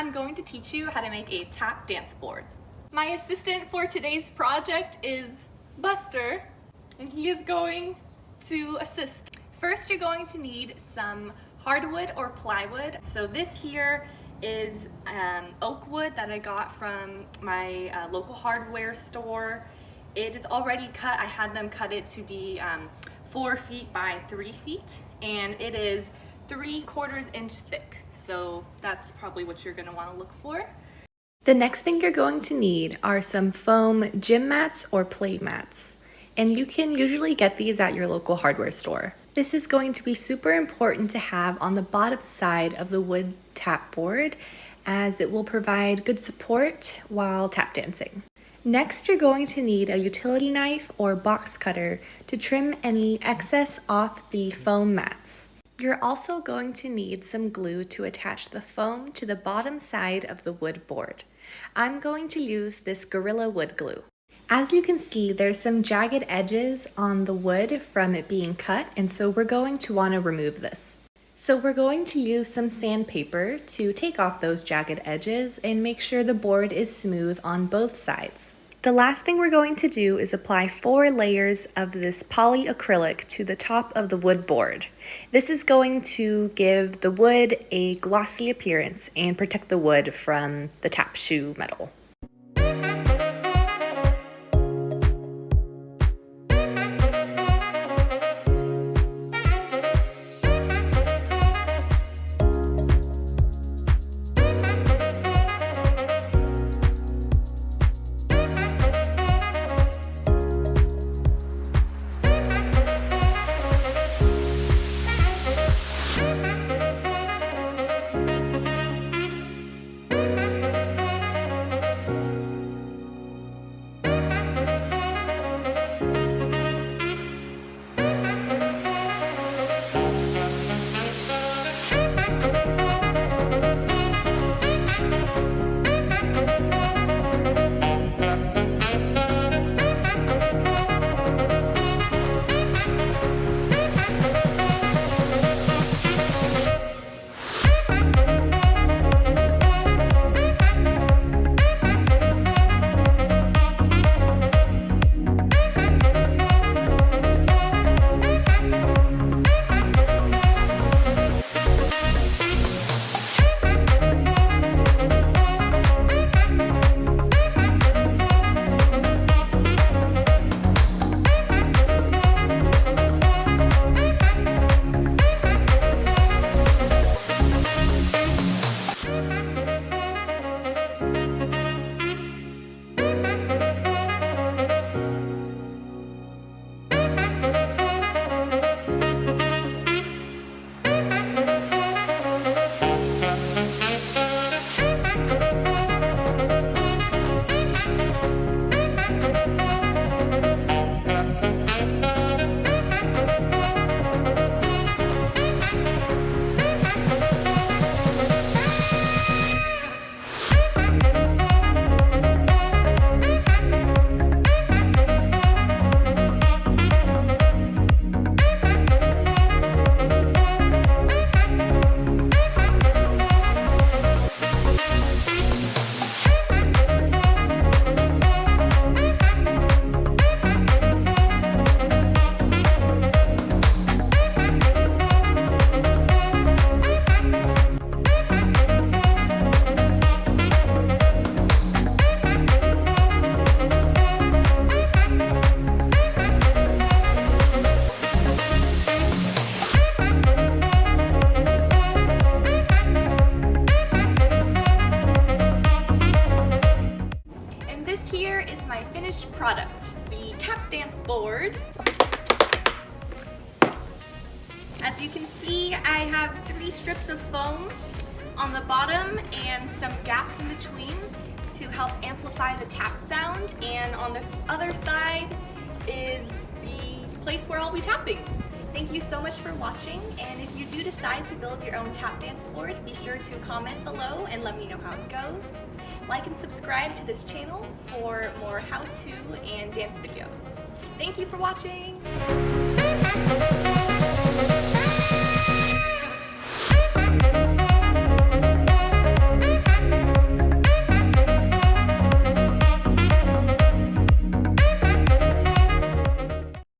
I'm going to teach you how to make a tap dance board. My assistant for today's project is Buster, and he is going to assist. First, you're going to need some hardwood or plywood. So this here is oak wood that I got from my local hardware store. It is already cut. I had them cut it to be 4 feet by 3 feet, and it is 3/4 inch thick. So that's probably what you're gonna wanna look for. The next thing you're going to need are some foam gym mats or play mats, and you can usually get these at your local hardware store. This is going to be super important to have on the bottom side of the wood tap board, as it will provide good support while tap dancing. Next, you're going to need a utility knife or box cutter to trim any excess off the foam mats. You're also going to need some glue to attach the foam to the bottom side of the wood board. I'm going to use this Gorilla Wood glue. As you can see, there's some jagged edges on the wood from it being cut, and so we're going to want to remove this. So we're going to use some sandpaper to take off those jagged edges and make sure the board is smooth on both sides. The last thing we're going to do is apply 4 layers of this polyacrylic to the top of the wood board. This is going to give the wood a glossy appearance and protect the wood from the tap shoe metal. Product, the tap dance board. As you can see, I have 3 strips of foam on the bottom and some gaps in between to help amplify the tap sound, and on this other side is the place where I'll be tapping. Thank you so much for watching, and if you do decide to build your own tap dance board, be sure to comment below and let me know how it goes. Like and subscribe to this channel for more how-to and dance videos. Thank you for watching!